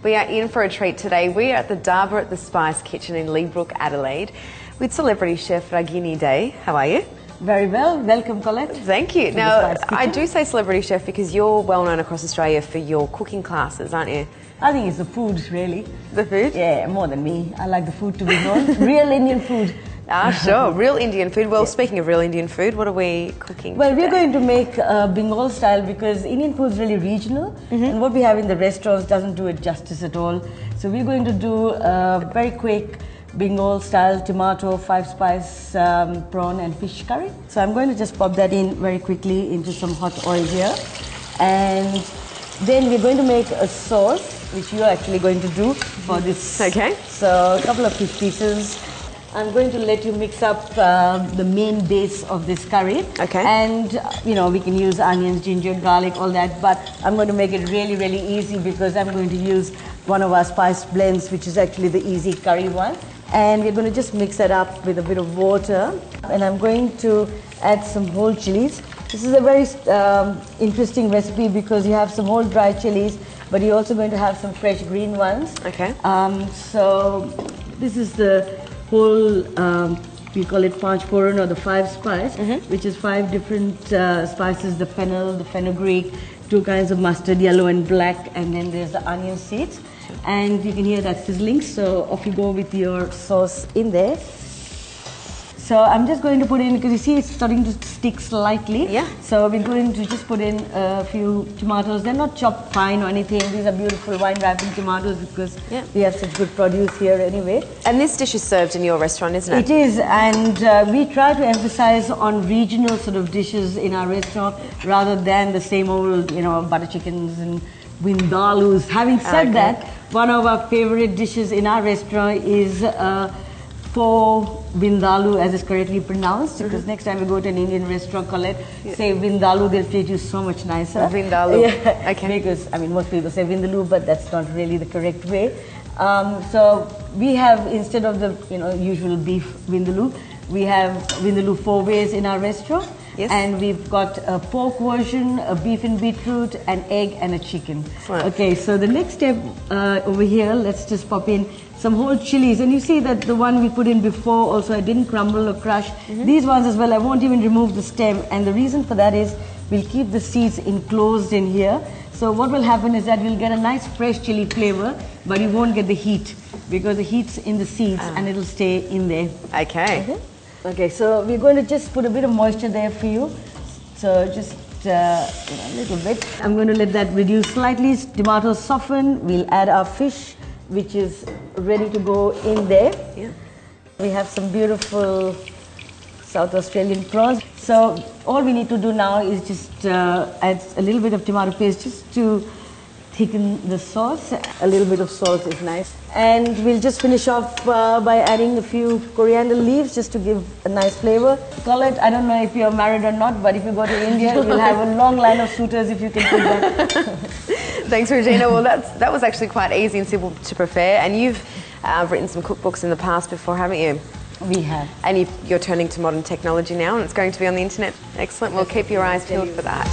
We are in for a treat today. We are at the Darba at the Spice Kitchen in Leabrook, Adelaide, with celebrity chef Ragini Day. How are you? Very well. Welcome, Colette. Thank you. Now, I do say celebrity chef because you're well known across Australia for your cooking classes, aren't you? I think it's the food, really. The food? Yeah, more than me. I like the food to be known. Real Indian food. Ah, sure. Real Indian food. Well, speaking of real Indian food, what are we cooking Well, today? we're going to make Bengal style because Indian food is really regional, and what we have in the restaurants doesn't do it justice at all. So we're going to do very quick Bengal style tomato, 5-spice prawn and fish curry. So I'm going to just pop that in very quickly into some hot oil here, and then we're going to make a sauce which you're actually going to do for this. Okay. So a couple of fish pieces. I'm going to let you mix up the main base of this curry. Okay. And, you know, we can use onions, ginger, garlic, all that. But I'm going to make it really, really easy because I'm going to use one of our spice blends, which is actually the easy curry one. And we're going to just mix that up with a bit of water. And I'm going to add some whole chilies. This is a very interesting recipe because you have some whole dry chilies, but you're also going to have some fresh green ones. Okay. So this is the whole, we call it Panch Foran or the 5-spice, which is 5 different spices, the fennel, the fenugreek, 2 kinds of mustard, yellow and black, and then there's the onion seeds. And you can hear that sizzling, so off you go with your sauce in there. So I'm just going to put in, because you see it's starting to stick slightly. Yeah. So we're going to just put in a few tomatoes. They're not chopped fine or anything. These are beautiful wine ripened tomatoes because we have such good produce here anyway. And this dish is served in your restaurant, isn't it? It is, and we try to emphasize on regional sort of dishes in our restaurant rather than the same old, you know, butter chickens and vindalus. Having said that, one of our favorite dishes in our restaurant is for Vindaloo, as it's correctly pronounced, because next time we go to an Indian restaurant, Colette, say Vindaloo, they'll treat you so much nicer. Vindaloo. Yeah. Okay. Because, I mean, most people say Vindaloo, but that's not really the correct way. So we have, instead of the usual beef Vindaloo, we have Vindaloo 4 ways in our restaurant. Yes. And we've got a pork version, a beef and beetroot, an egg and a chicken. Right. Okay, so the next step over here, let's just pop in some whole chilies. And you see that the one we put in before also, I didn't crumble or crush. These ones as well, I won't even remove the stem. And the reason for that is we'll keep the seeds enclosed in here. So what will happen is that we'll get a nice fresh chili flavor, but you won't get the heat because the heat's in the seeds and it'll stay in there. Okay. Okay, so we're going to just put a bit of moisture there for you. So just a little bit. I'm going to let that reduce slightly. Tomatoes soften. We'll add our fish, which is ready to go in there. Yeah. We have some beautiful South Australian prawns. So all we need to do now is just add a little bit of tomato paste just to thicken the sauce. A little bit of salt is nice. And we'll just finish off by adding a few coriander leaves just to give a nice flavor. Colette, I don't know if you're married or not, but if you go to India, you'll have a long line of suitors if you can put that. Thanks, Regina. Well, that was actually quite easy and simple to prepare. And you've written some cookbooks in the past before, haven't you? We have. And you're turning to modern technology now, and it's going to be on the internet. Excellent. We'll keep your eyes peeled for that.